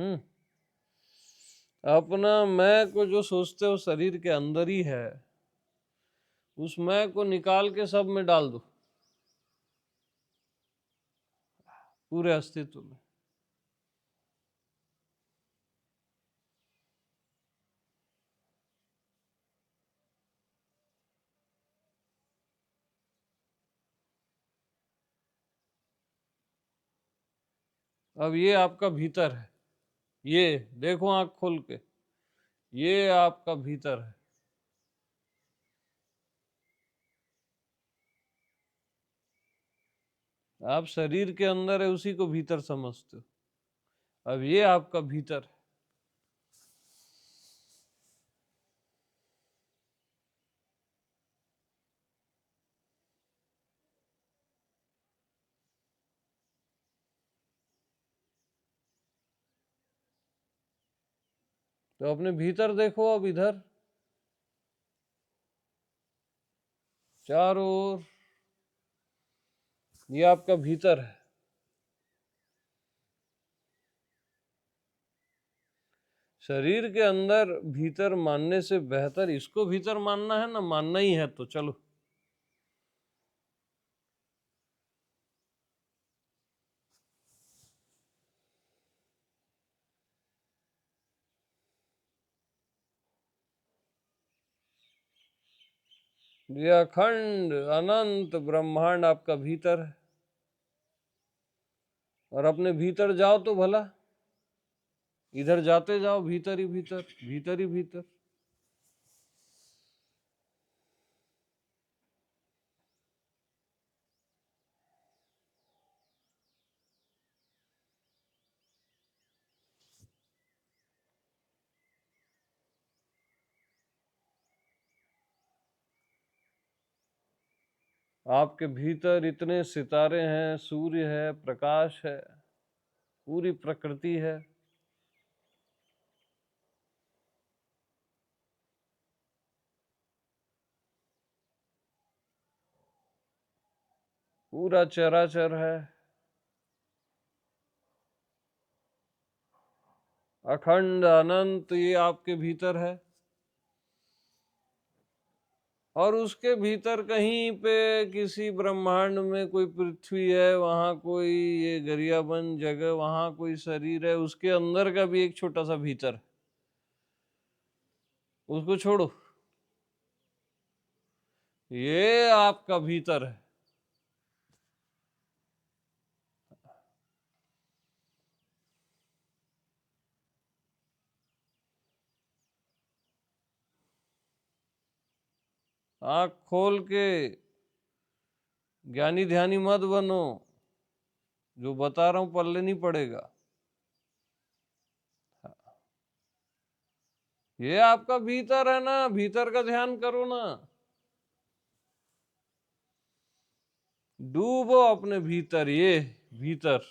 हम्म। अपना मैं को जो सोचते हो शरीर के अंदर ही है, उस मैं को निकाल के सब में डाल दो, पूरे अस्तित्व में। अब ये आपका भीतर है, ये देखो आंख खोल के, ये आपका भीतर है। आप शरीर के अंदर है उसी को भीतर समझते हो। अब ये आपका भीतर है। तो अपने भीतर देखो, अब इधर चारों ओर, ये आपका भीतर है। शरीर के अंदर भीतर मानने से बेहतर इसको भीतर मानना है ना, मानना ही है तो चलो। ये अखंड अनंत ब्रह्मांड आपका भीतर है। और अपने भीतर जाओ तो भला, इधर जाते जाओ, भीतर ही भीतर, भीतर ही भीतर। आपके भीतर इतने सितारे हैं, सूर्य है, प्रकाश है, पूरी प्रकृति है। पूरा चराचर है, अखंड अनंत, ये आपके भीतर है। और उसके भीतर कहीं पे किसी ब्रह्मांड में कोई पृथ्वी है, वहां कोई ये गरियाबंद जगह, वहां कोई शरीर है, उसके अंदर का भी एक छोटा सा भीतर है। उसको छोड़ो, ये आपका भीतर है। आंख खोल के ज्ञानी ध्यानी मत बनो, जो बता रहा हूं पल्ले नहीं पड़ेगा। ये आपका भीतर है ना, भीतर का ध्यान करो ना। डूबो अपने भीतर, ये भीतर।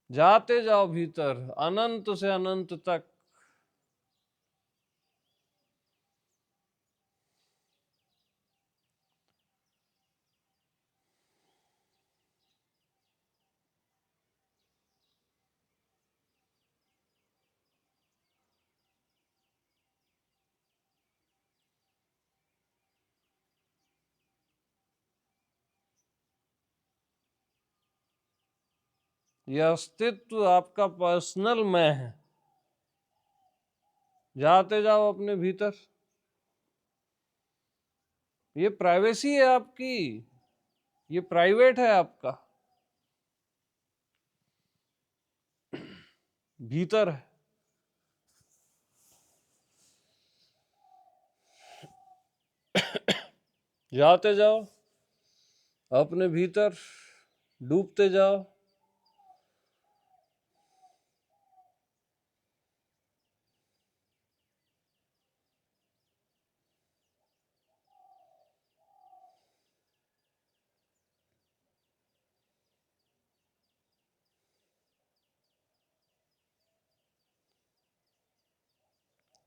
जाते जाओ भीतर, अनंत से अनंत तक। यह अस्तित्व आपका पर्सनल मैं है। जाते जाओ अपने भीतर। ये प्राइवेसी है आपकी, ये प्राइवेट है आपका, भीतर है। जाते जाओ अपने भीतर, डूबते जाओ।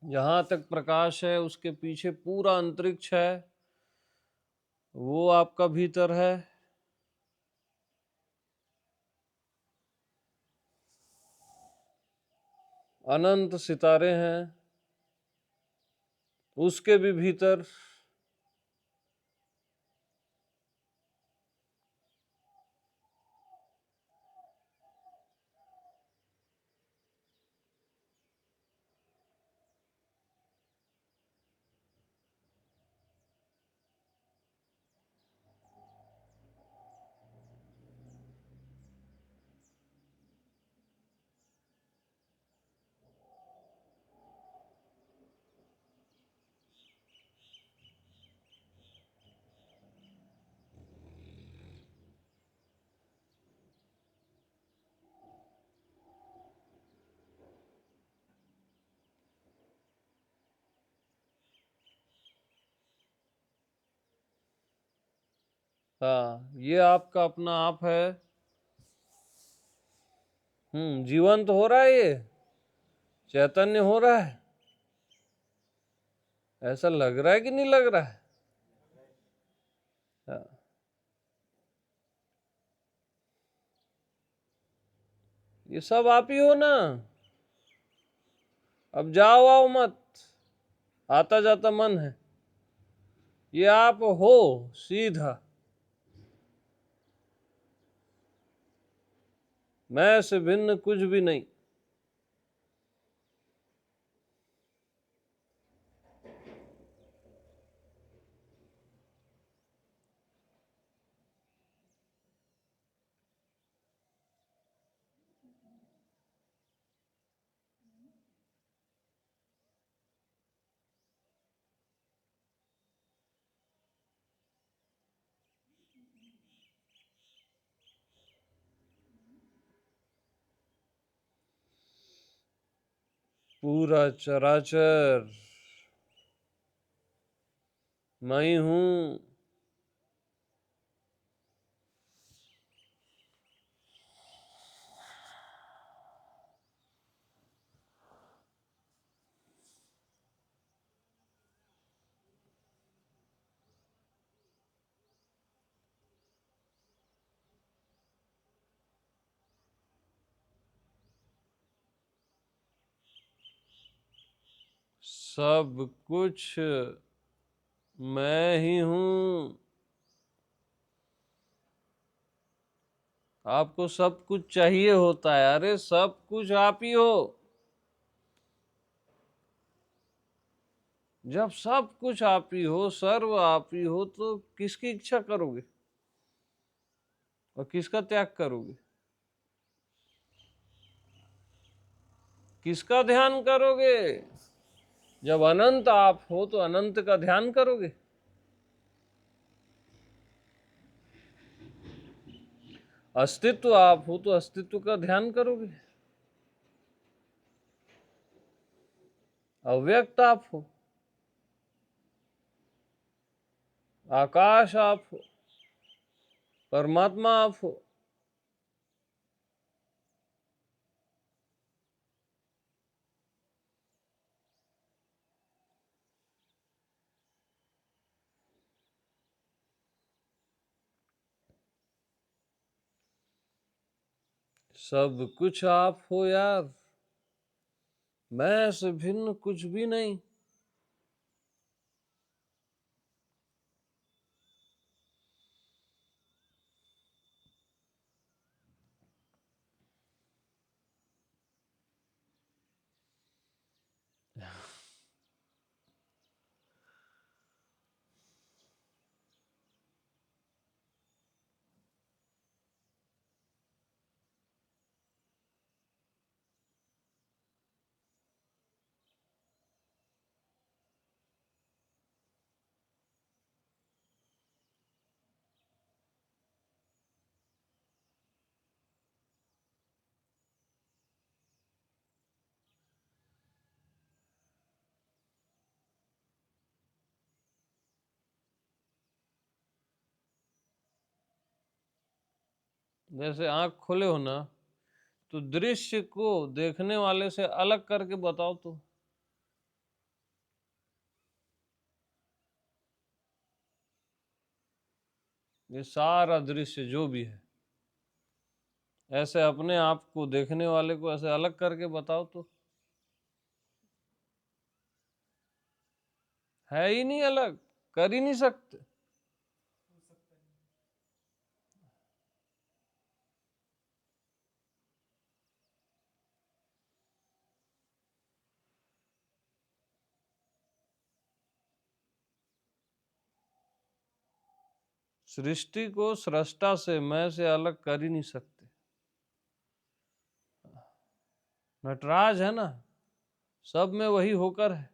जहां तक प्रकाश है उसके पीछे पूरा अंतरिक्ष है। वो आपका भीतर है। अनंत सितारे हैं, उसके भी भीतर। हाँ, ये आपका अपना आप है। जीवंत हो रहा है, ये चैतन्य हो रहा है। ऐसा लग रहा है कि नहीं लग रहा है? हाँ। ये सब आप ही हो ना। अब जाओ आओ मत, आता जाता मन है। ये आप हो सीधा। मैं से भिन्न कुछ भी नहीं। पूरा चराचर मैं ही हूं। सब कुछ मैं ही हूं। आपको सब कुछ चाहिए होता है, अरे सब कुछ आप ही हो। जब सब कुछ आप ही हो, सर्व आप ही हो, तो किसकी इच्छा करोगे और किसका त्याग करोगे? किसका ध्यान करोगे? जब अनंत आप हो तो अनंत का ध्यान करोगे। अस्तित्व आप हो तो अस्तित्व का ध्यान करोगे। अव्यक्त आप हो, आकाश आप हो, परमात्मा आप हो। सब कुछ आप हो यार, मैं से भिन्न कुछ भी नहीं। जैसे आंख खोले हो ना, तो दृश्य को देखने वाले से अलग करके बताओ तो। ये सारा दृश्य जो भी है, ऐसे अपने आप को देखने वाले को ऐसे अलग करके बताओ तो है ही नहीं, अलग कर ही नहीं सकते। सृष्टि को सृष्टा से, मैं से अलग कर ही नहीं सकते। नटराज है ना, सब में वही होकर है।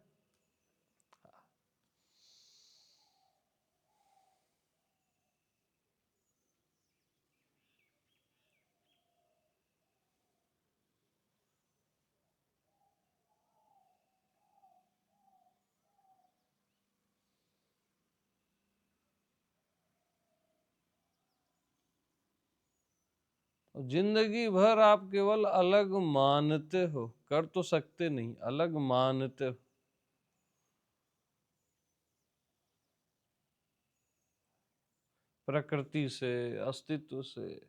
जिंदगी भर आप केवल अलग मानते हो, कर तो सकते नहीं, अलग मानते हो। प्रकृति से, अस्तित्व से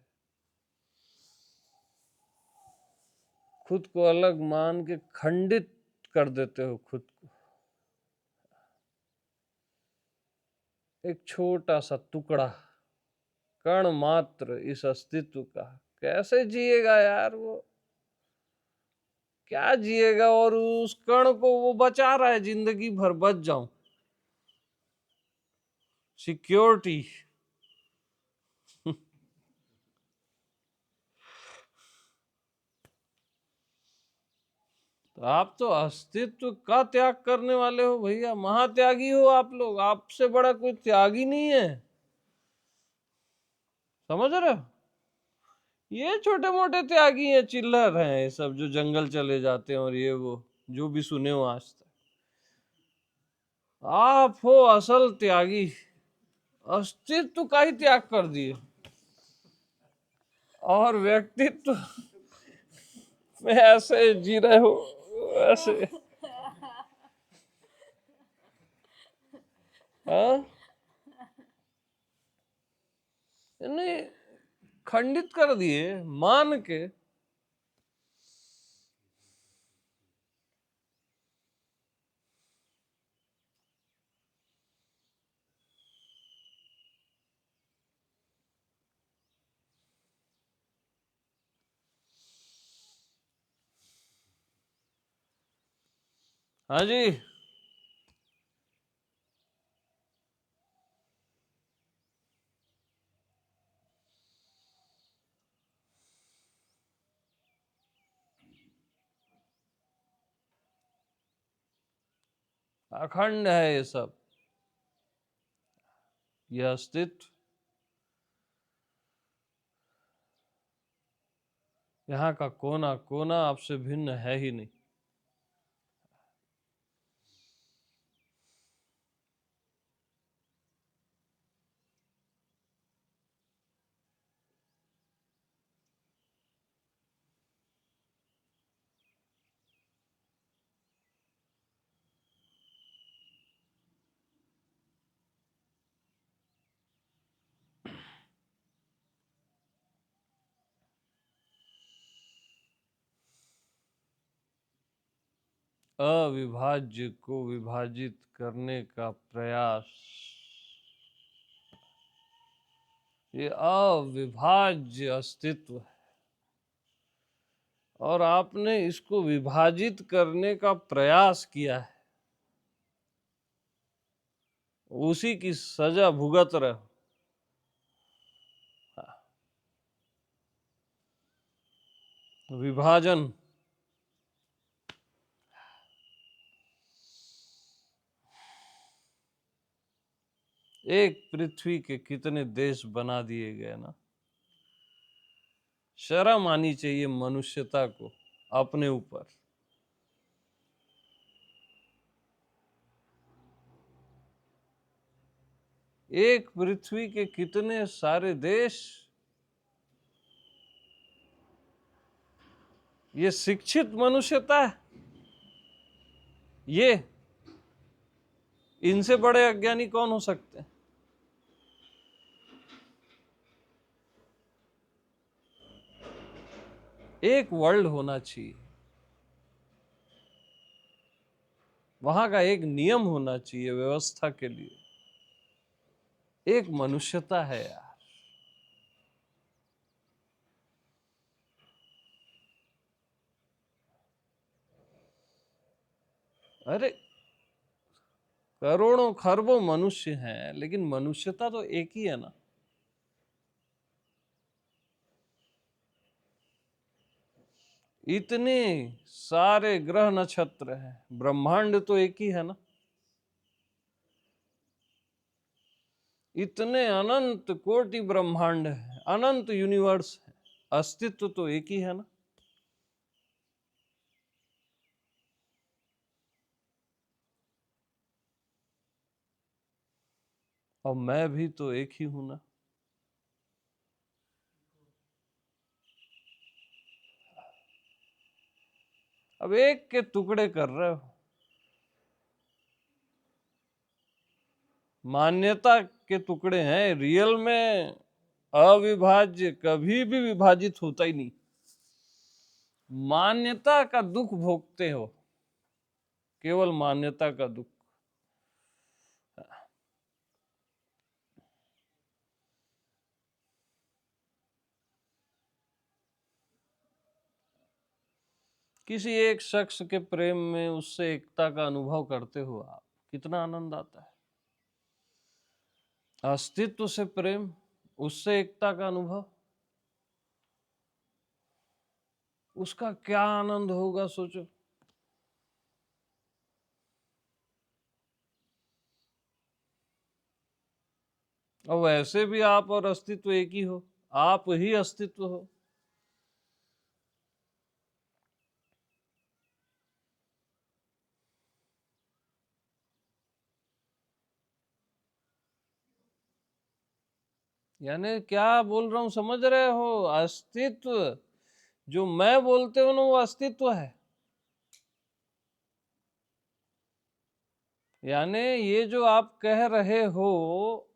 खुद को अलग मान के खंडित कर देते हो खुद को। एक छोटा सा टुकड़ा, कण मात्र इस अस्तित्व का कैसे जिएगा यार वो, क्या जिएगा? और उस कण को वो बचा रहा है, जिंदगी भर बच जाऊं, सिक्योरिटी। तो आप तो अस्तित्व का त्याग करने वाले हो भैया, महात्यागी हो आप लोग, आपसे बड़ा कोई त्यागी नहीं है। समझ रहे हो? ये छोटे मोटे त्यागी हैं, चिल्लर हैं ये सब, जो जंगल चले जाते हैं और ये वो जो भी सुने हो आज तक। आप हो असल त्यागी, अस्तित्व का ही त्याग कर दिए और व्यक्तित्व में ऐसे जी रहे हो ऐसे। हाँ, नहीं, खंडित कर दिए मान के। हाँ जी, अखंड है ये सब, ये अस्तित्व। यहाँ का कोना कोना आपसे भिन्न है ही नहीं। अविभाज्य को विभाजित करने का प्रयास, ये अविभाज्य अस्तित्व है और आपने इसको विभाजित करने का प्रयास किया है, उसी की सजा भुगत रहे हो। विभाजन, एक पृथ्वी के कितने देश बना दिए गए ना। शर्म आनी चाहिए मनुष्यता को अपने ऊपर। एक पृथ्वी के कितने सारे देश, ये शिक्षित मनुष्यता है। ये इनसे बड़े अज्ञानी कौन हो सकते हैं? एक वर्ल्ड होना चाहिए, वहां का एक नियम होना चाहिए व्यवस्था के लिए, एक मनुष्यता है यार। अरे करोड़ों खरबों मनुष्य हैं, लेकिन मनुष्यता तो एक ही है ना। इतने सारे ग्रह नक्षत्र हैं, ब्रह्मांड तो एक ही है ना। इतने अनंत कोटि ब्रह्मांड है, अनंत यूनिवर्स है, अस्तित्व तो एक ही है ना। और मैं भी तो एक ही हूं ना। अब एक के टुकड़े कर रहे हो, मान्यता के टुकड़े हैं, रियल में अविभाज्य कभी भी विभाजित होता ही नहीं। मान्यता का दुख भोगते हो, केवल मान्यता का दुख। किसी एक शख्स के प्रेम में उससे एकता का अनुभव करते हो आप, कितना आनंद आता है। अस्तित्व से प्रेम, उससे एकता का अनुभव, उसका क्या आनंद होगा सोचो। और वैसे भी आप और अस्तित्व एक ही हो, आप ही अस्तित्व हो। यानी क्या बोल रहा हूं समझ रहे हो? अस्तित्व, जो मैं बोलते हो ना, वो अस्तित्व है। यानी ये जो आप कह रहे हो,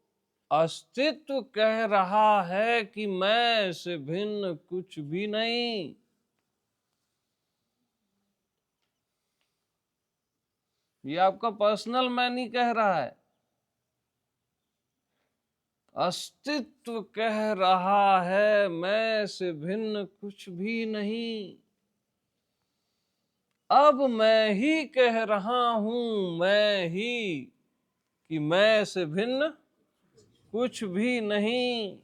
अस्तित्व कह रहा है कि मैं से भिन्न कुछ भी नहीं। ये आपका पर्सनल मैं नहीं कह रहा है, अस्तित्व कह रहा है मैं से भिन्न कुछ भी नहीं। अब मैं ही कह रहा हूं, मैं ही, कि मैं से भिन्न कुछ भी नहीं।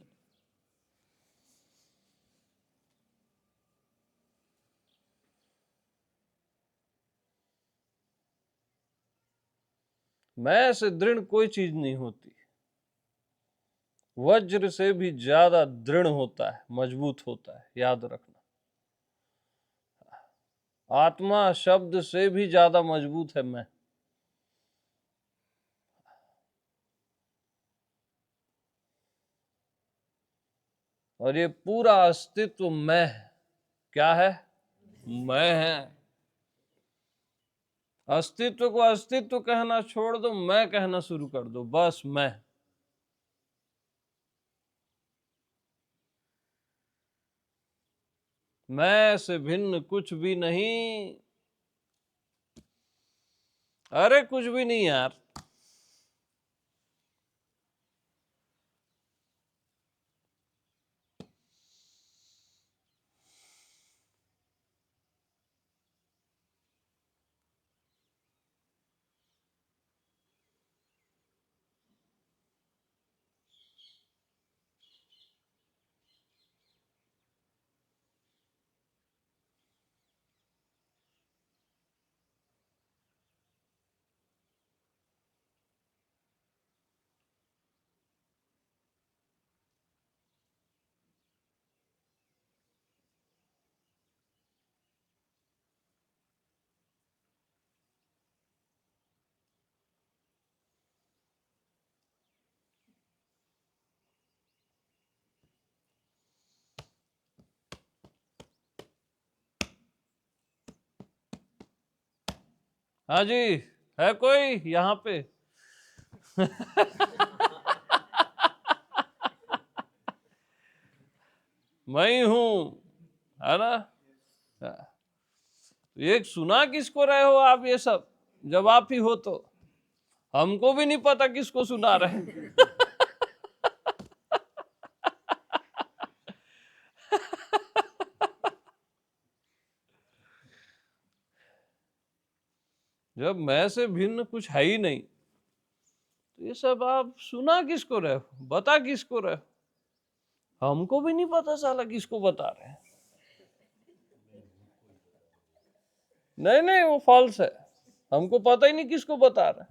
मैं से दृढ़ कोई चीज नहीं होती, वज्र से भी ज्यादा दृढ़ होता है, मजबूत होता है, याद रखना। आत्मा शब्द से भी ज्यादा मजबूत है मैं। और ये पूरा अस्तित्व मैं है। क्या है? मैं है। अस्तित्व को अस्तित्व कहना छोड़ दो, मैं कहना शुरू कर दो, बस मैं। मैं से भिन्न कुछ भी नहीं। अरे कुछ भी नहीं यार। हाँ जी, है कोई यहाँ पे? मैं ही हूं, है ना। हाँ। एक सुना किसको रहे हो आप ये सब, जब आप ही हो तो हमको भी नहीं पता किसको सुना रहे हैं। जब मैं से भिन्न कुछ है ही नहीं, तो ये सब आप सुना किसको रहे हो, बता किसको रहे हो? हमको भी नहीं पता साला किसको बता रहे हैं। नहीं नहीं, वो फॉल्स है, हमको पता ही नहीं किसको बता रहे हैं।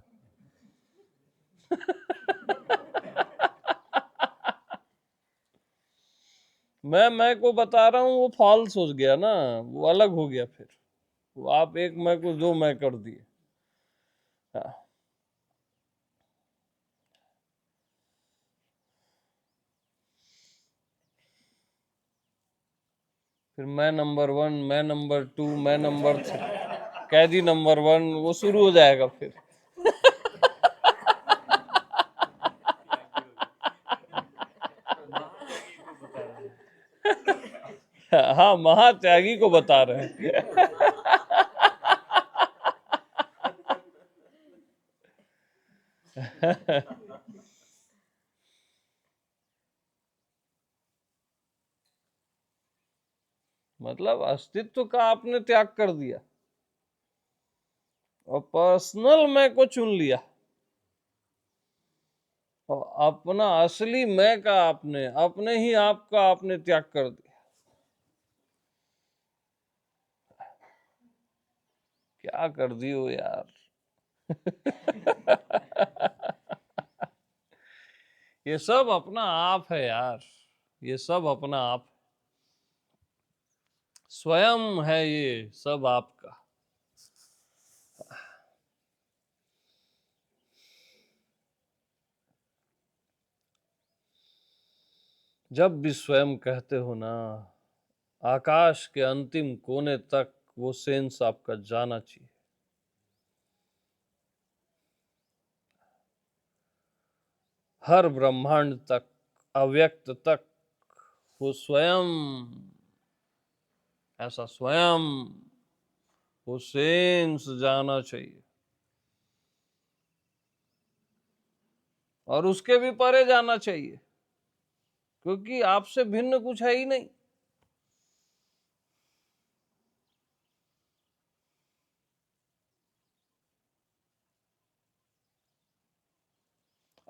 मैं को बता रहा हूँ, वो फॉल्स हो गया ना, वो अलग हो गया। फिर वो आप एक मैं को दो मैं कर दिए। हाँ। फिर मैं नंबर 1, मैं नंबर 2, मैं नंबर 3, कैदी नंबर 1, वो शुरू हो जाएगा फिर। हाँ, महात्यागी को बता रहे हैं। मतलब अस्तित्व का आपने त्याग कर दिया और पर्सनल मैं को चुन लिया, और अपना असली मैं का आपने, अपने ही आप का आपने त्याग कर दिया। क्या कर दियो यार। ये सब अपना आप है यार, ये सब अपना आप, स्वयं है ये सब आपका। जब भी स्वयं कहते हो ना, आकाश के अंतिम कोने तक वो सेंस आपका जाना चाहिए। हर ब्रह्मांड तक, अव्यक्त तक, वो स्वयं, ऐसा स्वयं वो सेंस जाना चाहिए, और उसके भी परे जाना चाहिए, क्योंकि आपसे भिन्न कुछ है ही नहीं।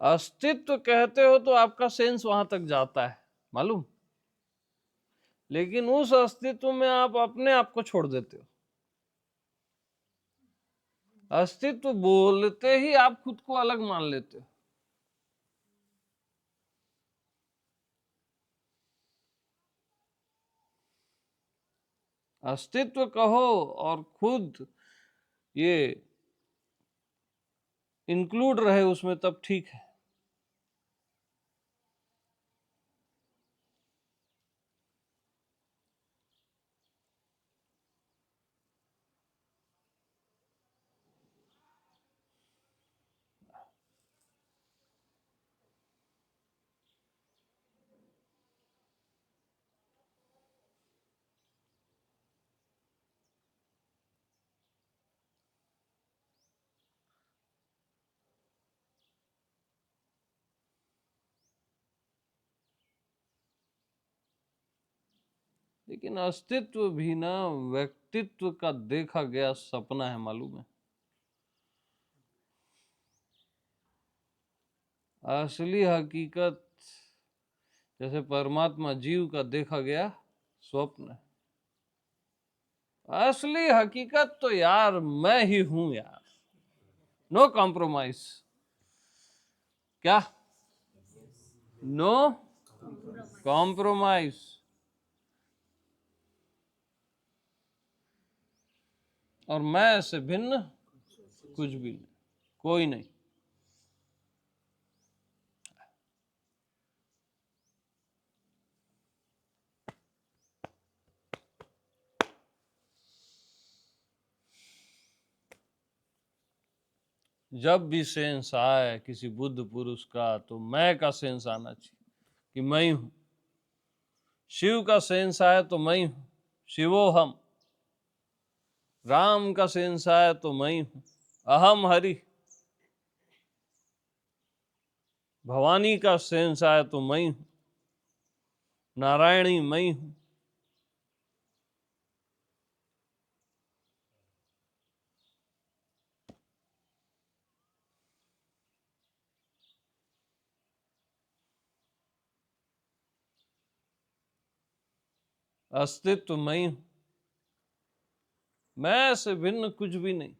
अस्तित्व कहते हो तो आपका सेंस वहां तक जाता है, मालूम, लेकिन उस अस्तित्व में आप अपने आप को छोड़ देते हो। अस्तित्व बोलते ही आप खुद को अलग मान लेते हो। अस्तित्व कहो और खुद ये इंक्लूड रहे उसमें, तब ठीक है। लेकिन अस्तित्व भी ना व्यक्तित्व का देखा गया सपना है, मालूम है। असली हकीकत जैसे परमात्मा जीव का देखा गया स्वप्न है। असली हकीकत तो यार मैं ही हूं यार, नो कॉम्प्रोमाइज। क्या? No compromise. और मैं से भिन्न कुछ भी नहीं, कोई नहीं। जब भी सेंस आए किसी बुद्ध पुरुष का, तो मैं का सेंस आना चाहिए कि मैं ही हूं। शिव का सेंस आए तो मैं ही हूं, शिवो हम। राम का सेंसाय तो मैं हूं, अहम हरि। भवानी का सेंसाय तो मैं हूं, नारायणी मैं हूं। अस्तित्व मैं हूं, मैं से भिन्न कुछ भी नहीं।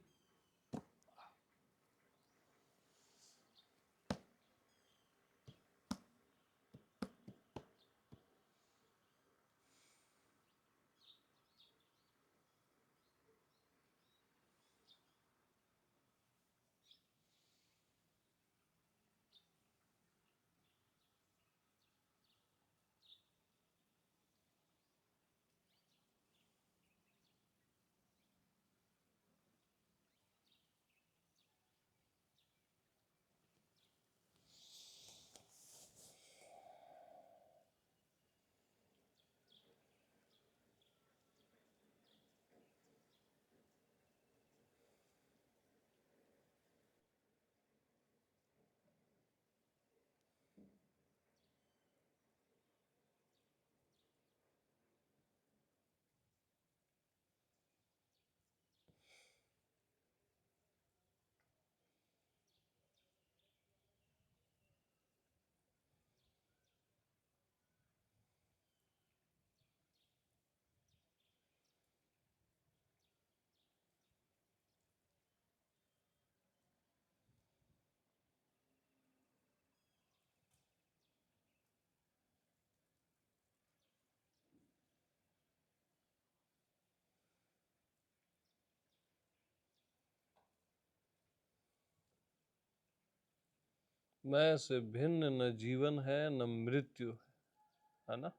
मैं से भिन्न न जीवन है न मृत्यु है ना।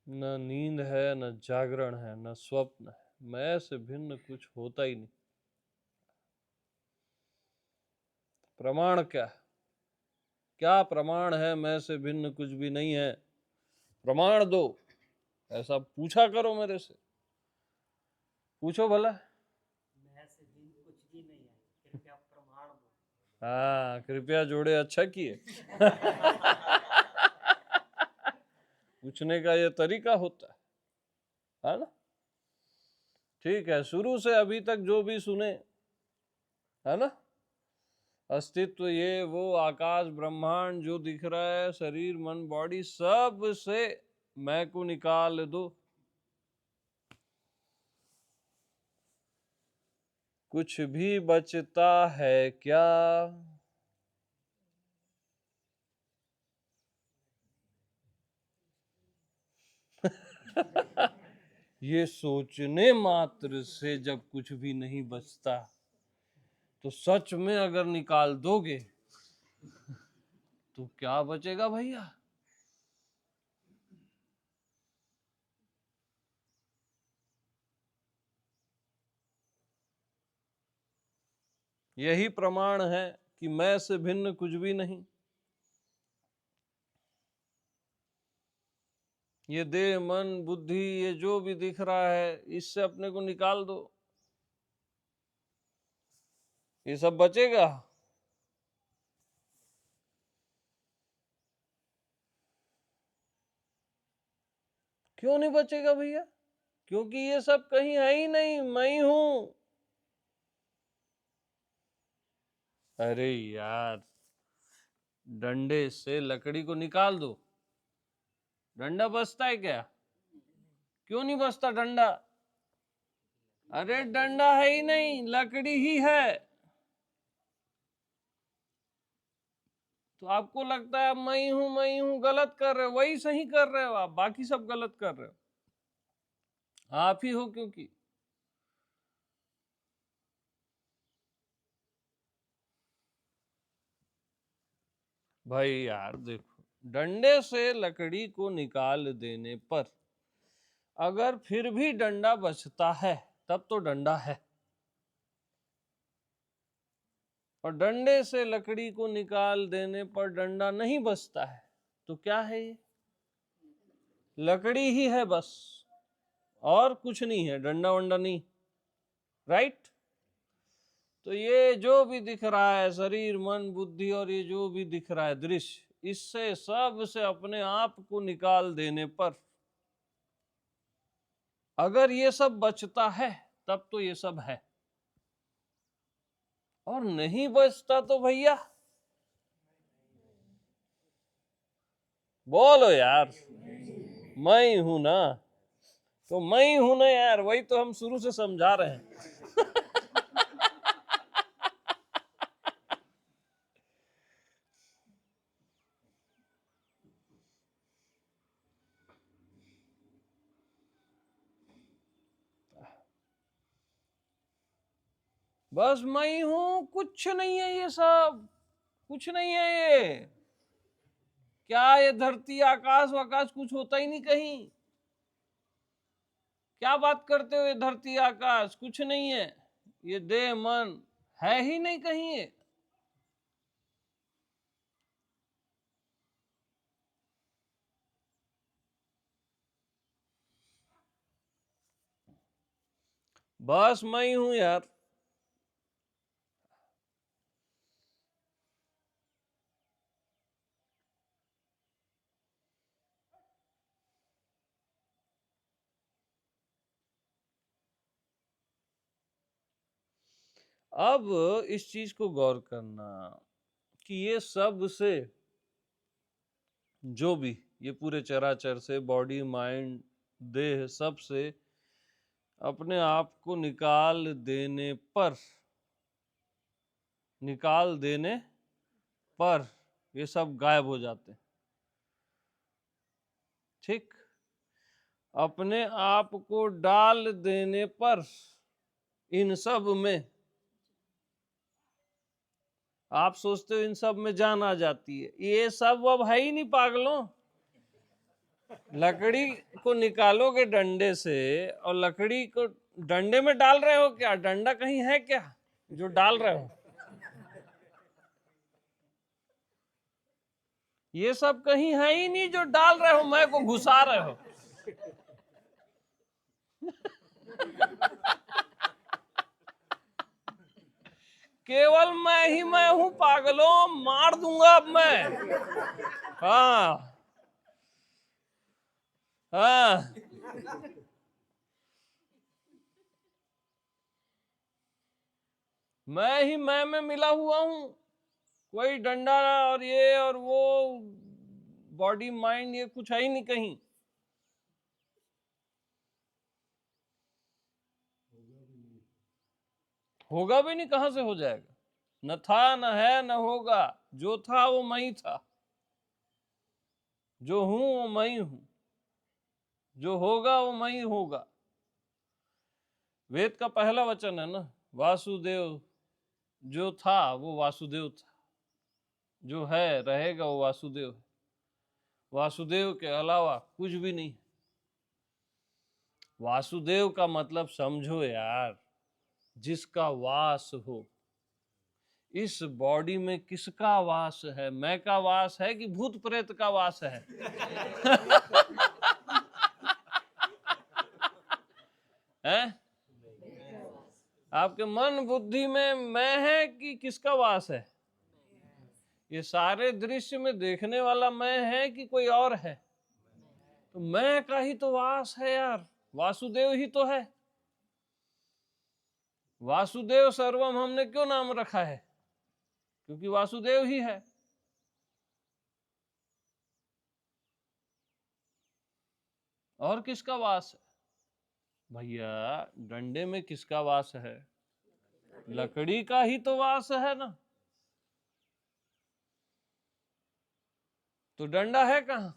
न नींद है न जागरण है न स्वप्न है, मैं से भिन्न कुछ होता ही नहीं। प्रमाण क्या है? क्या प्रमाण है मैं से भिन्न कुछ भी नहीं है? प्रमाण दो। ऐसा पूछा करो मेरे से, पूछो भला। मैं से भिन्न कुछ भी नहीं है, कृपया प्रमाण दो। हाँ, कृपया जोड़े अच्छा किए। पूछने का ये तरीका होता है ना। ठीक है, शुरू से अभी तक जो भी सुने, है ना, अस्तित्व ये वो आकाश ब्रह्मांड जो दिख रहा है, शरीर मन बॉडी, सब से मैं को निकाल दो। कुछ भी बचता है क्या? ये सोचने मात्र से जब कुछ भी नहीं बचता, तो सच में अगर निकाल दोगे तो क्या बचेगा भैया? यही प्रमाण है कि मैं से भिन्न कुछ भी नहीं। ये देह मन बुद्धि ये जो भी दिख रहा है, इससे अपने को निकाल दो, ये सब बचेगा। क्यों नहीं बचेगा भैया? क्योंकि ये सब कहीं है ही नहीं, मैं ही हूं। अरे यार, डंडे से लकड़ी को निकाल दो, डंडा बचता है क्या? क्यों नहीं बचता डंडा? अरे डंडा है ही नहीं, लकड़ी ही है। तो आपको लगता है मैं ही हूं, गलत कर रहे हो। वही सही कर रहे हो आप, बाकी सब गलत कर रहे हो। आप ही हो, क्योंकि भाई यार देखो, डंडे से लकड़ी को निकाल देने पर अगर फिर भी डंडा बचता है, तब तो डंडा है। और डंडे से लकड़ी को निकाल देने पर डंडा नहीं बचता है, तो क्या है ये? लकड़ी ही है बस, और कुछ नहीं है, डंडा वंडा नहीं, राइट? तो ये जो भी दिख रहा है, शरीर मन बुद्धि और ये जो भी दिख रहा है दृश्य, इससे सब से अपने आप को निकाल देने पर अगर ये सब बचता है तब तो ये सब है, और नहीं बचता तो भैया बोलो यार, मैं ही हूं ना, तो मैं ही हूं ना यार, वही तो हम शुरू से समझा रहे हैं। बस मैं ही हूं, कुछ नहीं है ये सब, कुछ नहीं है ये। क्या ये धरती आकाश वाकाश कुछ होता ही नहीं कहीं? क्या बात करते हो? ये धरती आकाश कुछ नहीं है, ये देह मन है ही नहीं कहीं ये। बस मैं ही हूं यार। अब इस चीज को गौर करना कि ये सब से जो भी, ये पूरे चराचर से, बॉडी माइंड देह, सब से अपने आप को निकाल देने पर ये सब गायब हो जाते हैं। ठीक, अपने आप को डाल देने पर इन सब में, आप सोचते हो इन सब में जान आ जाती है, ये सब अब है ही नहीं पागलों। लकड़ी को निकालोगे डंडे से, और लकड़ी को डंडे में डाल रहे हो क्या? डंडा कहीं है क्या जो डाल रहे हो? ये सब कहीं है ही नहीं जो डाल रहे हो, मैं को घुसा रहे हो। केवल मैं ही मैं हूं पागलों, मार दूंगा अब मैं। हाँ हाँ, मैं ही मैं में मिला हुआ हूं, कोई डंडा और ये और वो बॉडी माइंड ये कुछ है ही नहीं कहीं। होगा भी नहीं, कहां से हो जाएगा? न था, न है, न होगा। जो था वो मैं ही था, जो हूं वो मैं ही हूं, जो होगा वो मैं ही होगा। वेद का पहला वचन है ना, वासुदेव। जो था वो वासुदेव था, जो है रहेगा वो वासुदेव है। वासुदेव के अलावा कुछ भी नहीं। वासुदेव का मतलब समझो यार, जिसका वास हो। इस बॉडी में किसका वास है? मैं का वास है कि भूत प्रेत का वास है? हैं? आपके मन बुद्धि में मैं है कि किसका वास है? ये सारे दृश्य में देखने वाला मैं है कि कोई और है? तो मैं का ही तो वास है यार, वासुदेव ही तो है। वासुदेव सर्वम हमने क्यों नाम रखा है? क्योंकि वासुदेव ही है। और किसका वास है भैया? डंडे में किसका वास है? लकड़ी का ही तो वास है ना। तो डंडा है कहां?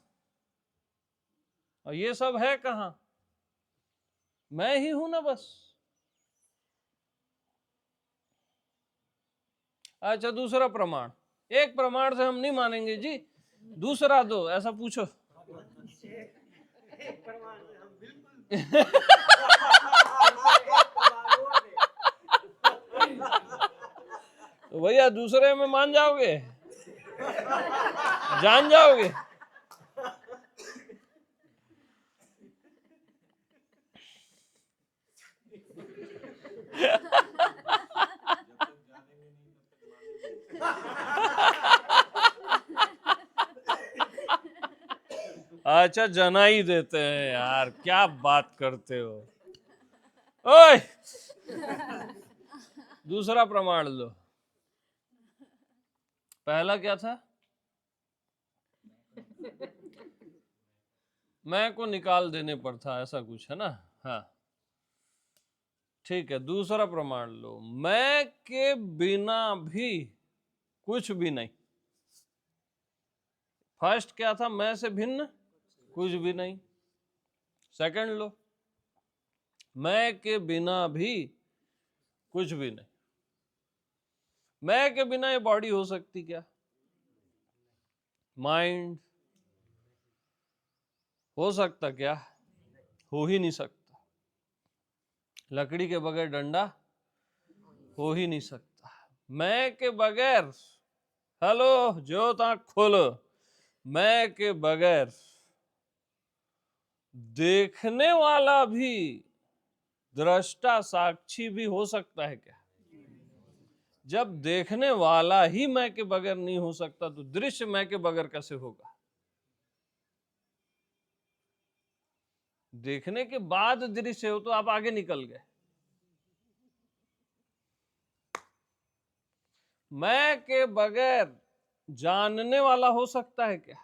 और ये सब है कहां? मैं ही हूं ना बस। अच्छा, दूसरा प्रमाण। एक प्रमाण से हम नहीं मानेंगे जी, दूसरा दो, ऐसा पूछो। तो भैया दूसरे में मान जाओगे, जान जाओगे। अच्छा, जना ही देते हैं यार, क्या बात करते हो। ओए, दूसरा प्रमाण लो। पहला क्या था? मैं को निकाल देने पर था, ऐसा कुछ है ना। हाँ ठीक है, दूसरा प्रमाण लो। मैं के बिना भी कुछ भी नहीं। फर्स्ट क्या था? मैं से भिन्न कुछ भी नहीं। सेकंड लो, मैं के बिना भी कुछ भी नहीं। मैं के बिना ये बॉडी हो सकती क्या? माइंड हो सकता क्या? हो ही नहीं सकता। लकड़ी के बगैर डंडा हो ही नहीं सकता। मैं के बगैर, हेलो ज्योत आंख खोलो, मैं के बगैर देखने वाला भी, दृष्टा साक्षी भी हो सकता है क्या? जब देखने वाला ही मैं के बगैर नहीं हो सकता तो दृश्य मैं के बगैर कैसे होगा? देखने के बाद दृश्य हो तो आप आगे निकल गए। मैं के बगैर जानने वाला हो सकता है क्या?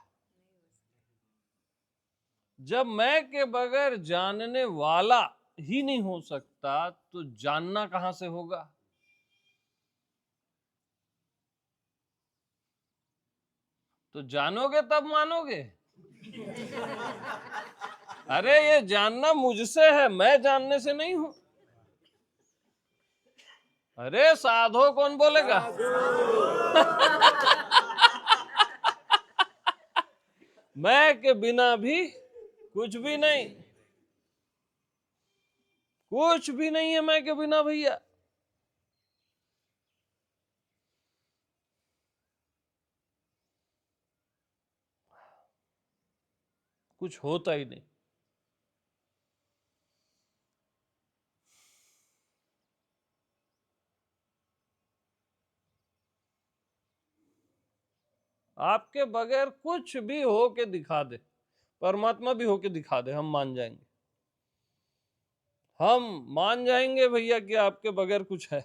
जब मैं के बगैर जानने वाला ही नहीं हो सकता तो जानना कहां से होगा? तो जानोगे तब मानोगे। अरे ये जानना मुझसे है, मैं जानने से नहीं हूं। अरे साधो कौन बोलेगा? मैं के बिना भी कुछ भी नहीं। कुछ भी नहीं है मैं के बिना भैया। कुछ होता ही नहीं। आपके बगैर कुछ भी हो के दिखा दे, परमात्मा भी होके दिखा दे, हम मान जाएंगे। हम मान जाएंगे भैया कि आपके बगैर कुछ है।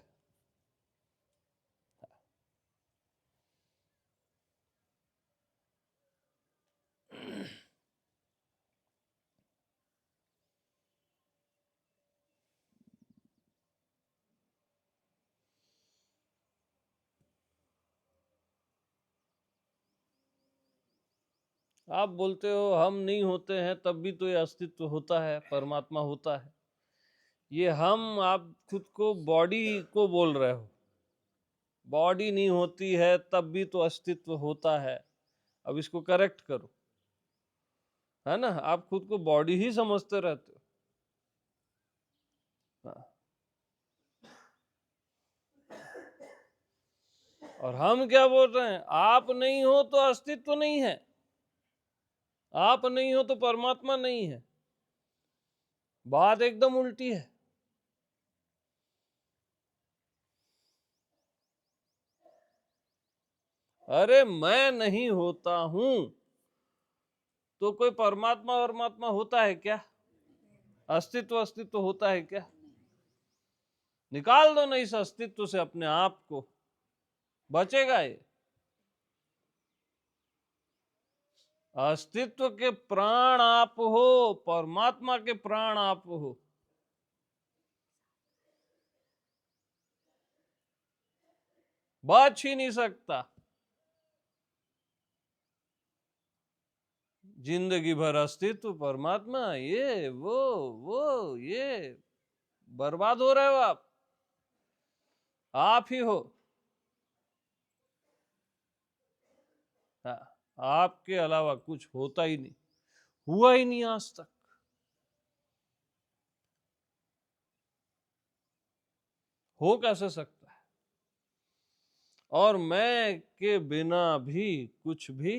आप बोलते हो हम नहीं होते हैं तब भी तो ये अस्तित्व होता है, परमात्मा होता है। ये हम, आप खुद को बॉडी को बोल रहे हो। बॉडी नहीं होती है तब भी तो अस्तित्व होता है। अब इसको करेक्ट करो, है ना। आप खुद को बॉडी ही समझते रहते हो। हाँ। और हम क्या बोल रहे हैं? आप नहीं हो तो अस्तित्व नहीं है, आप नहीं हो तो परमात्मा नहीं है। बात एकदम उल्टी है। अरे मैं नहीं होता हूं तो कोई परमात्मा परमात्मा होता है क्या? अस्तित्व अस्तित्व होता है क्या? निकाल दो ना इस अस्तित्व से अपने आप को, बचेगा ये। अस्तित्व के प्राण आप हो, परमात्मा के प्राण आप हो। बच ही नहीं सकता। जिंदगी भर अस्तित्व परमात्मा, ये वो ये, बर्बाद हो रहे हो आप ही हो। हाँ, आपके अलावा कुछ होता ही नहीं, हुआ ही नहीं आज तक। हो कैसे सकता है? और मैं के बिना भी कुछ भी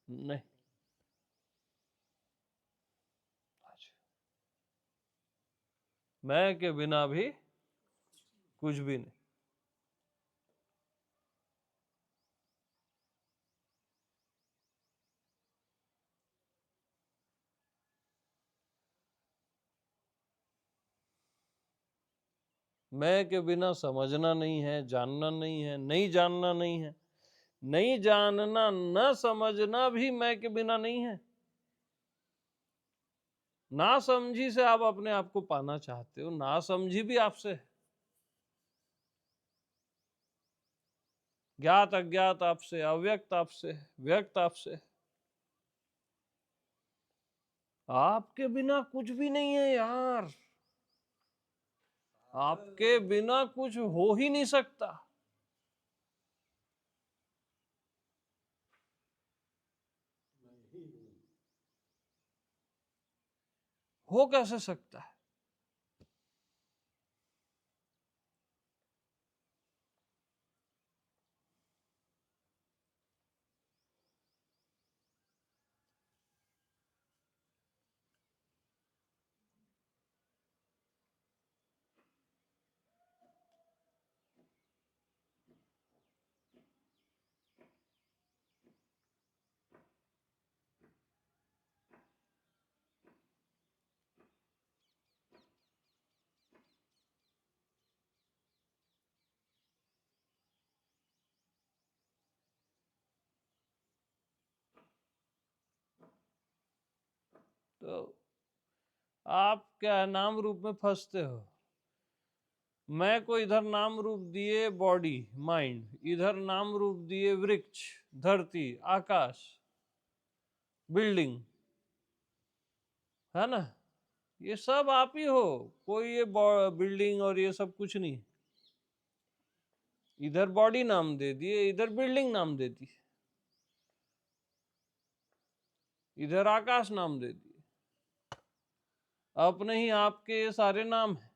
नहीं। मैं के बिना भी कुछ भी नहीं। मैं के बिना समझना नहीं है, जानना नहीं है, नहीं जानना नहीं है। नहीं जानना, न समझना भी मैं के बिना नहीं है। ना समझी से आप अपने आप को पाना चाहते हो, ना समझी भी आपसे है। ज्ञात अज्ञात आपसे, अव्यक्त आपसे, व्यक्त आपसे। आपके बिना कुछ भी नहीं है यार। आपके बिना कुछ हो ही नहीं सकता। हो कैसे सकता है? तो आप क्या नाम रूप में फंसते हो। मैं को इधर नाम रूप दिए बॉडी माइंड, इधर नाम रूप दिए वृक्ष, धरती, आकाश, बिल्डिंग, है ना। ये सब आप ही हो। कोई ये बिल्डिंग और ये सब कुछ नहीं। इधर बॉडी नाम दे दिए, इधर बिल्डिंग नाम दे दी, इधर आकाश नाम दे दिए। अपने ही आपके ये सारे नाम है।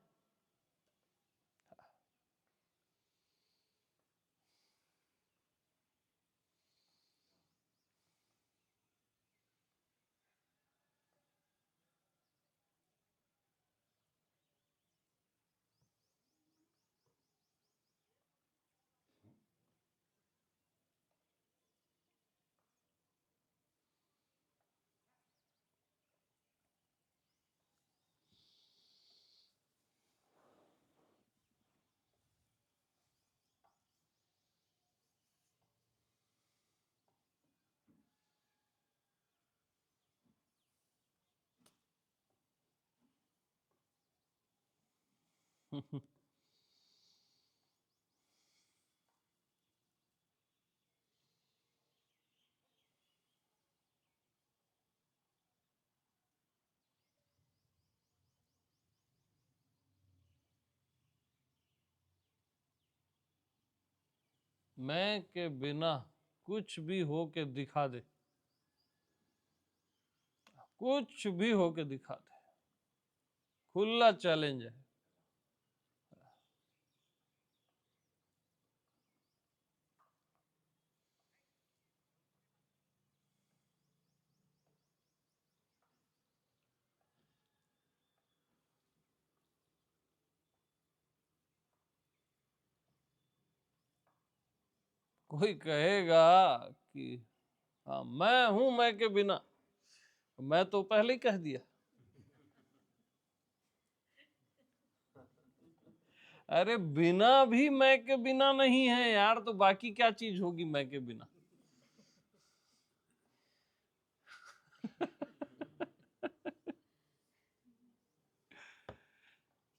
मैं के बिना कुछ भी हो के दिखा दे, कुछ भी हो के दिखा दे। खुला चैलेंज है। कोई कहेगा कि हाँ मैं हूं मैं के बिना, मैं तो पहले ही कह दिया। अरे बिना भी मैं के बिना नहीं है यार, तो बाकी क्या चीज होगी मैं के बिना।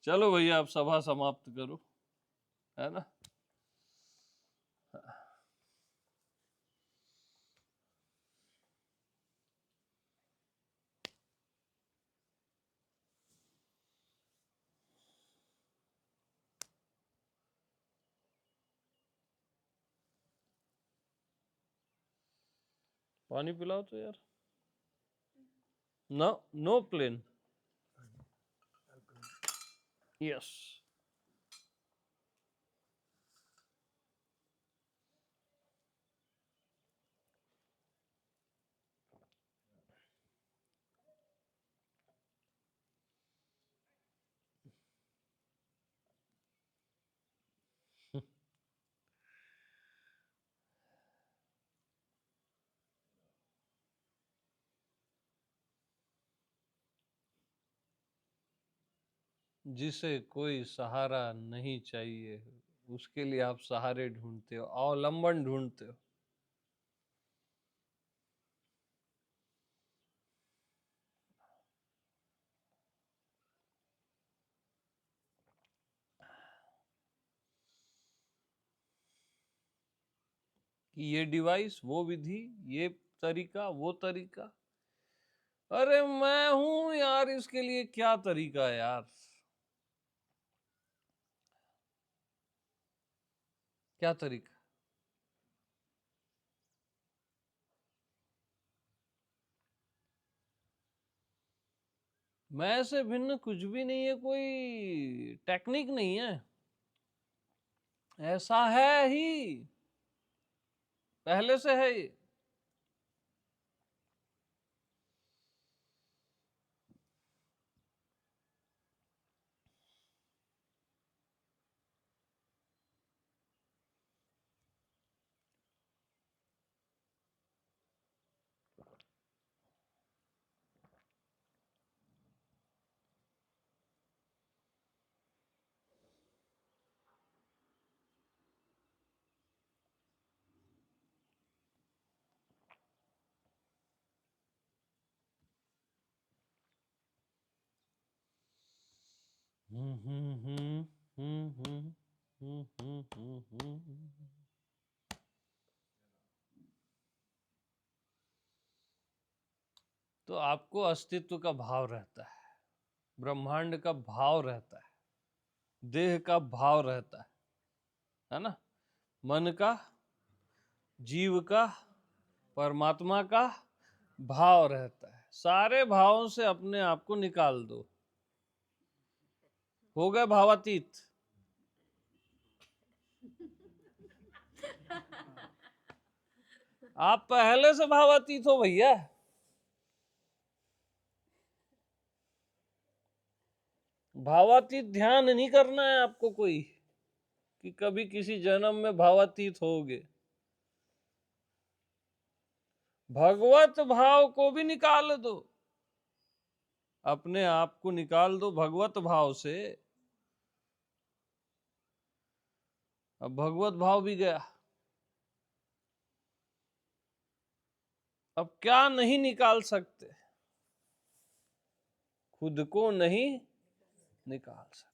चलो भैया आप सभा समाप्त करो, है ना। पानी पिलाओ तो यार। No no plain. यस। जिसे कोई सहारा नहीं चाहिए, उसके लिए आप सहारे ढूंढते हो, अवलंबन ढूंढते हो। कि ये डिवाइस, वो विधि, ये तरीका, वो तरीका। अरे मैं हूं यार, इसके लिए क्या तरीका है यार, क्या तरीका। मैं से भिन्न कुछ भी नहीं है, कोई टेक्निक नहीं है, ऐसा है ही, पहले से है ये। हम्म हम्म हम्म हम्म हम्म हम्म। तो आपको अस्तित्व का भाव रहता है, ब्रह्मांड का भाव रहता है, देह का भाव रहता है ना, मन का, जीव का, परमात्मा का भाव रहता है। सारे भावों से अपने आप को निकाल दो, हो गए भावातीत। आप पहले से भावातीत हो भैया। भावातीत ध्यान नहीं करना है आपको कोई कि कभी किसी जन्म में भावातीत होगे। भगवत भाव को भी निकाल दो, अपने आप को निकाल दो भगवत भाव से। अब भगवत भाव भी गया, अब क्या नहीं निकाल सकते, खुद को नहीं निकाल सकते।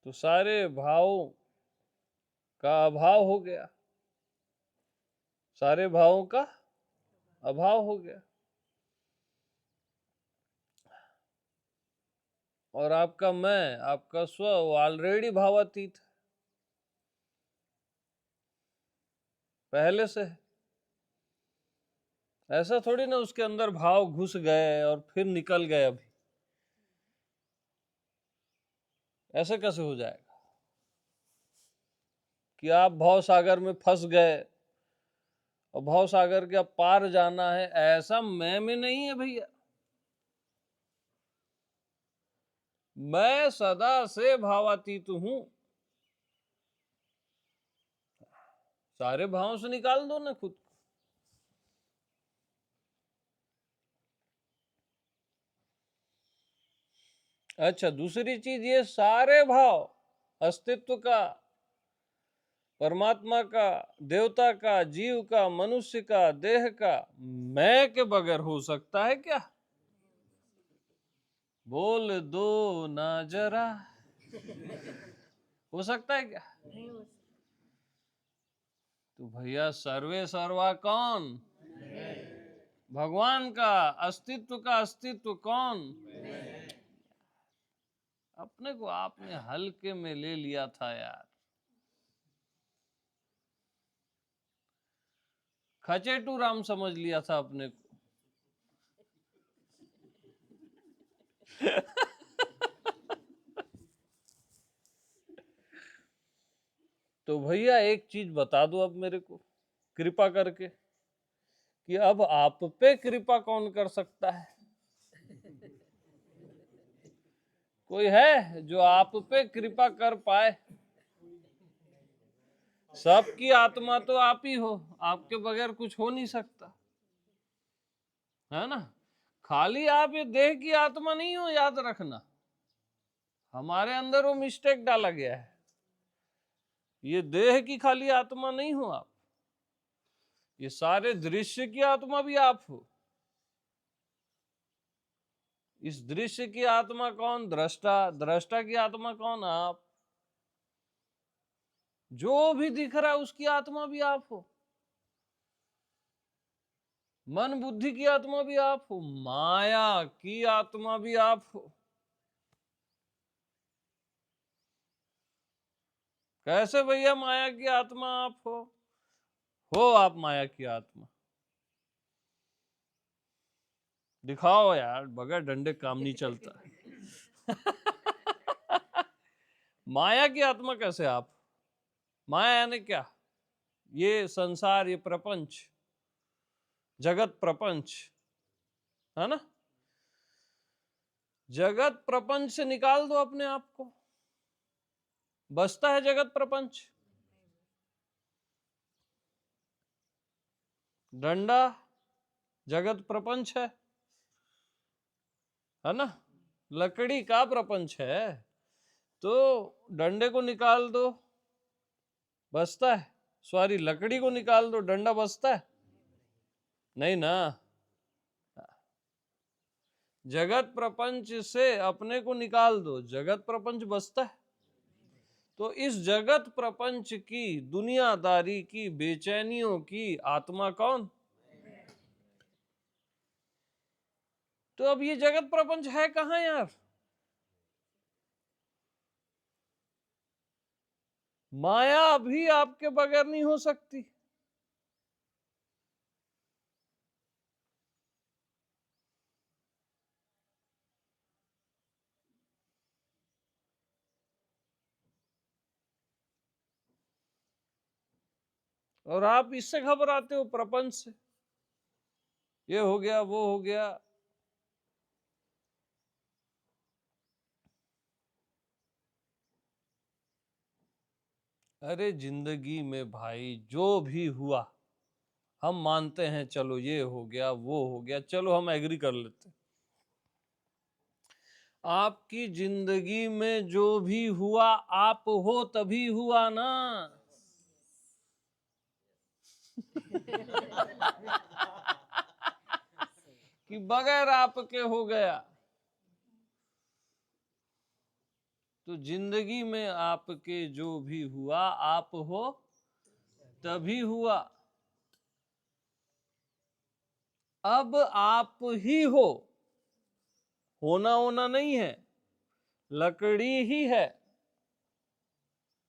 तो सारे भावों का अभाव हो गया, सारे भावों का अभाव हो गया, और आपका मैं, आपका स्व, वो ऑलरेडी भावातीत है, पहले से है। ऐसा थोड़ी ना उसके अंदर भाव घुस गए और फिर निकल गए अभी, ऐसे कैसे हो जाएगा कि आप भाव सागर में फंस गए और भाव सागर के अब पार जाना है, ऐसा मैं में नहीं है भैया। मैं सदा से भावातीत हूं, सारे भावों से निकाल दो ना खुद को। अच्छा, दूसरी चीज, ये सारे भाव, अस्तित्व का, परमात्मा का, देवता का, जीव का, मनुष्य का, देह का, मैं के बगैर हो सकता है क्या? बोल दो ना जरा, हो सकता है क्या? नहीं हो सकता। तो भैया सर्वे सर्वा कौन? भगवान का अस्तित्व कौन? अपने को आपने हल्के में ले लिया था यार, खचेटू राम समझ लिया था अपने को। तो भैया एक चीज बता दो अब मेरे को कृपा करके, कि अब आप पे कृपा कौन कर सकता है? कोई है जो आप पे कृपा कर पाए? सबकी आत्मा तो आप ही हो, आपके बगैर कुछ हो नहीं सकता, है ना। खाली आप ये देह की आत्मा नहीं हो, याद रखना। हमारे अंदर वो मिस्टेक डाला गया है, ये देह की खाली आत्मा नहीं हो आप, ये सारे दृश्य की आत्मा भी आप हो। इस दृश्य की आत्मा कौन? दृष्टा। दृष्टा की आत्मा कौन? आप। जो भी दिख रहा है उसकी आत्मा भी आप हो। मन बुद्धि की आत्मा भी आप हो, माया की आत्मा भी आप हो। कैसे भैया माया की आत्मा आप हो आप माया की आत्मा। दिखाओ यार, बगैर डंडे काम नहीं चलता। माया की आत्मा कैसे आप? माया यानी क्या? ये संसार, ये प्रपंच, जगत प्रपंच, है ना। जगत प्रपंच से निकाल दो अपने आप को, बसता है जगत प्रपंच। डंडा जगत प्रपंच है ना। लकड़ी का प्रपंच है, तो डंडे को निकाल दो, बसता है। सॉरी, लकड़ी को निकाल दो, डंडा बसता है? नहीं ना। जगत प्रपंच से अपने को निकाल दो, जगत प्रपंच बसता है। तो इस जगत प्रपंच की, दुनियादारी की, बेचैनियों की आत्मा कौन? तो अब ये जगत प्रपंच है कहां यार? माया भी आपके बगैर नहीं हो सकती। और आप इससे घबराते हो, प्रपंच से, ये हो गया वो हो गया। अरे जिंदगी में भाई जो भी हुआ, हम मानते हैं, चलो ये हो गया वो हो गया, चलो हम एग्री कर लेते हैं। आपकी जिंदगी में जो भी हुआ, आप हो तभी हुआ ना। कि बगैर आपके हो गया। तो जिंदगी में आपके जो भी हुआ, आप हो तभी हुआ। अब आप ही हो, होना होना नहीं है, लकड़ी ही है,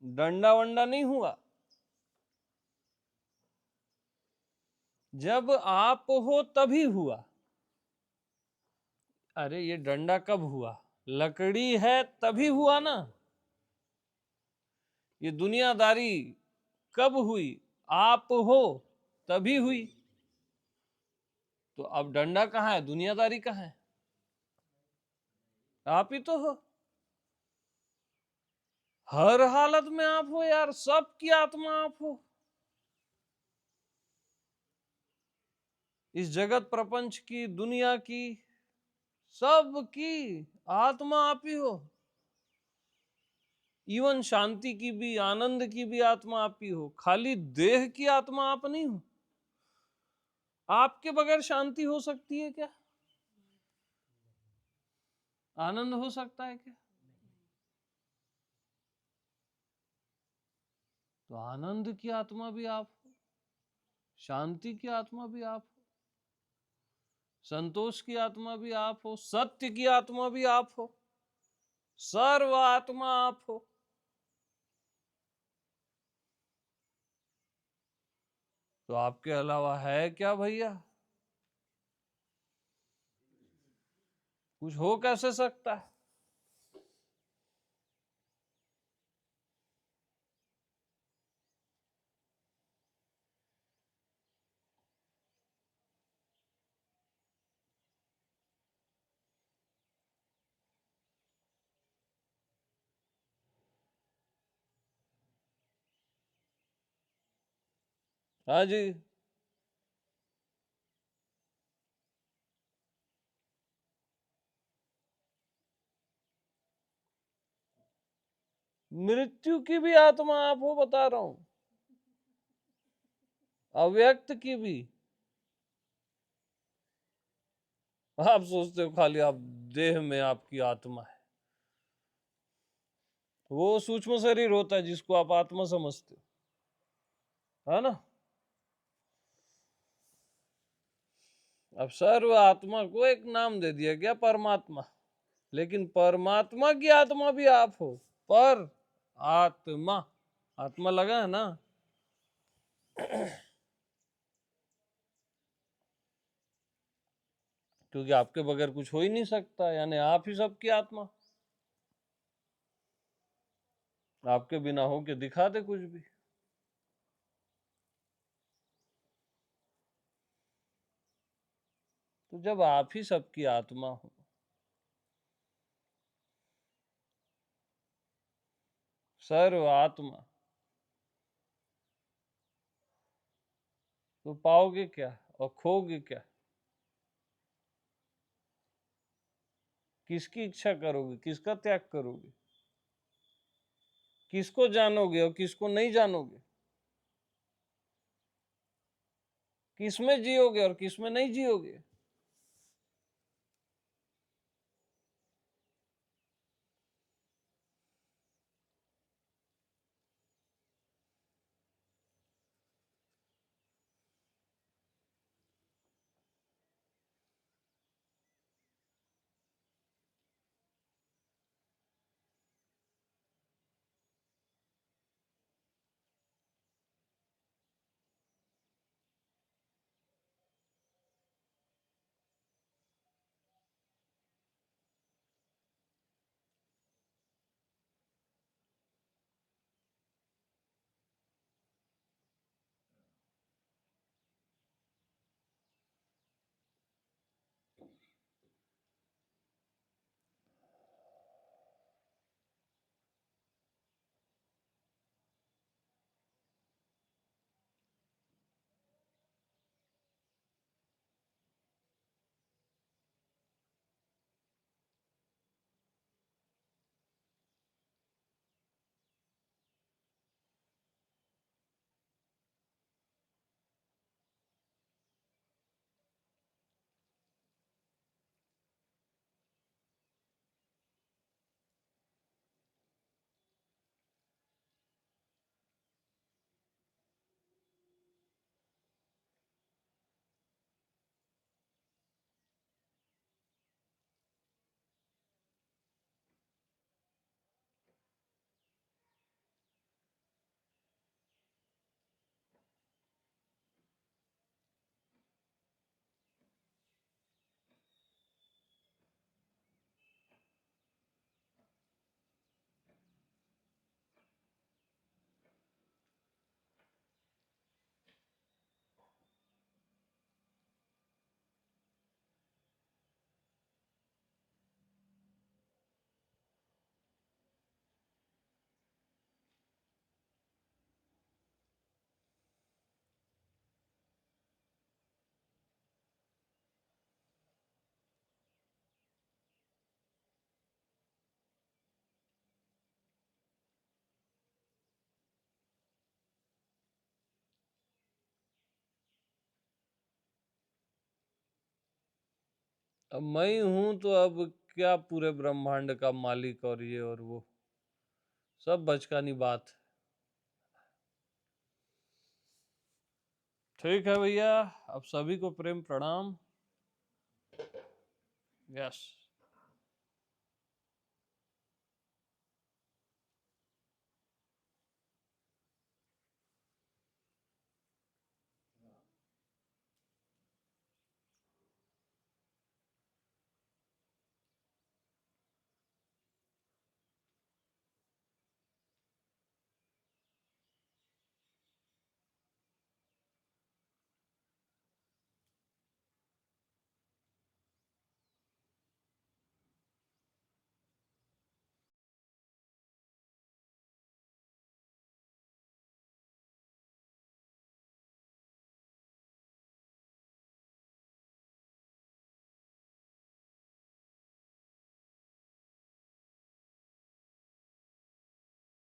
डंडा वंडा नहीं हुआ। जब आप हो तभी हुआ। अरे ये डंडा कब हुआ? लकड़ी है तभी हुआ ना। ये दुनियादारी कब हुई? आप हो तभी हुई। तो अब डंडा कहाँ है, दुनियादारी कहाँ है? आप ही तो हो। हर हालत में आप हो यार, सबकी आत्मा आप हो। इस जगत प्रपंच की, दुनिया की, सब की आत्मा आप ही हो। इवन शांति की भी, आनंद की भी आत्मा आप ही हो। खाली देह की आत्मा आप नहीं हो। आपके बगैर शांति हो सकती है क्या? आनंद हो सकता है क्या? तो आनंद की आत्मा भी आप हो, शांति की आत्मा भी आप हो, संतोष की आत्मा भी आप हो, सत्य की आत्मा भी आप हो, सर्व आत्मा आप हो। तो आपके अलावा है क्या भैया? कुछ हो कैसे सकता है? हाँ जी। मृत्यु की भी आत्मा आप हो, बता रहा हूं, अव्यक्त की भी। आप सोचते हो खाली आप देह में आपकी आत्मा है, वो सूक्ष्म शरीर होता है जिसको आप आत्मा समझते हो, है ना। अब सर्व आत्मा को एक नाम दे दिया गया परमात्मा, लेकिन परमात्मा की आत्मा भी आप हो। पर आत्मा, आत्मा लगा है ना। क्योंकि आपके बगैर कुछ हो ही नहीं सकता, यानी आप ही सबकी आत्मा। आपके बिना हो के दिखा दे कुछ भी। तो जब आप ही सबकी आत्मा हो, सर्व आत्मा, तो पाओगे क्या और खोगे क्या? किसकी इच्छा करोगे, किसका त्याग करोगे, किसको जानोगे और किसको नहीं जानोगे, किसमें जियोगे और किसमें नहीं जियोगे? अब मैं ही हूं तो अब क्या पूरे ब्रह्मांड का मालिक और ये और वो, सब बचकानी बात है। ठीक है भैया, अब सभी को प्रेम प्रणाम। यस।